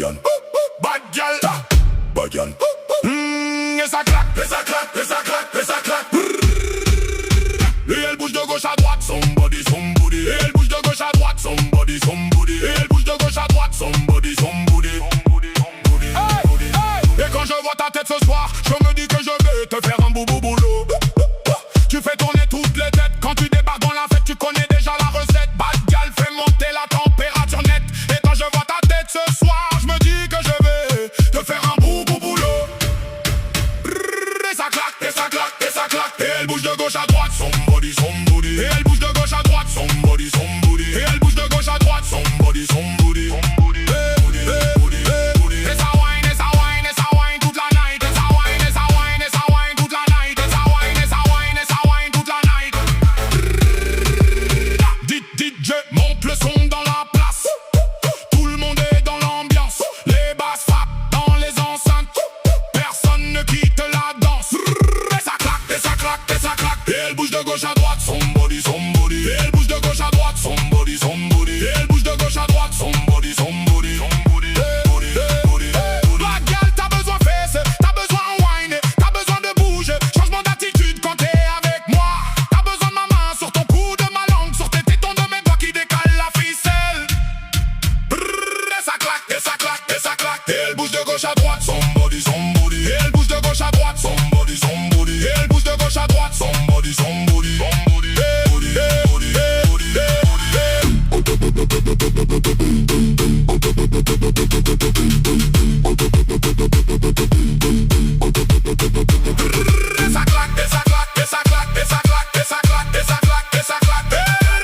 gal, bad gal, bad gal. Et ça claque, et ça claque, et ça claque, et ça claque. Et elle bouge de gauche à droite, somebody, somebody. Et elle bouge de gauche à droite, somebody, somebody. Et elle bouge de gauche à droite, somebody, somebody. Hey, hey. Et quand je vois ta tête ce soir, je me dis que je vais te faire un boubou boulot. Tu fais tourner toutes les têtes. Quand tu débarques dans la fête, tu connais déjà la recette. Bad gal fait monter la température nette. Et quand je vois ta tête ce soir, je me dis que je vais te faire un boubou boulot. Et ça claque, et ça claque, et ça claque. Et elle bouge de gauche à droite, somebody, somebody. Et elle bouge de gauche à droite, somebody, somebody. Et elle bouge de gauche à droite, somebody, somebody. Et ça whine, et ça whine, et ça whine toute la night. Et ça whine, et ça whine, et ça whine toute la night. Et ça whine, et ça whine, et ça whine toute la night. DJ monte le son dans la place. Tout le monde est dans l'ambiance. Les basses frappent dans les enceintes. Personne ne quitte la danse. Et ça claque, et ça claque, et ça claque. Et elle bouge de gauche à droite, somebody, somebody. Et elle bouge de gauche à droite, somebody, somebody. Et elle bouge de gauche à droite, somebody, somebody. Black girl, t'as besoin fesse, t'as besoin wine, t'as besoin de bouger. Changement d'attitude quand t'es avec moi. T'as besoin de ma main sur ton cou, de ma langue sur tes tétons, de mes doigts qui décalent la ficelle. Et ça claque, et ça claque, et ça claque. Et elle bouge de gauche à droite, somebody, somebody. Et elle bouge de gauche à droite, somebody, somebody. Et elle bouge de gauche à droite, somebody, somebody. Et ça claque, et ça claque, et ça claque, et ça claque, et ça claque, et ça claque, et ça claque.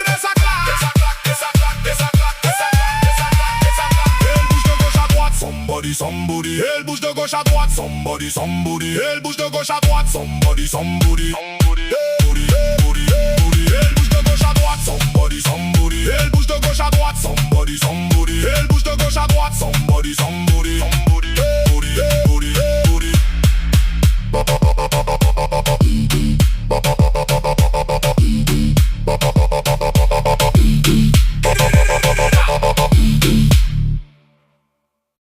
Et ça claque, et ça claque, et ça claque, et ça claque, et ça claque, et ça claque, et ça claque. Et elle bouge de gauche à droite, somebody, somebody. Et elle bouge de gauche à droite, somebody, somebody. Et elle bouge de gauche à droite, somebody, somebody. Et elle bouge de gauche à droite, somebody, somebody.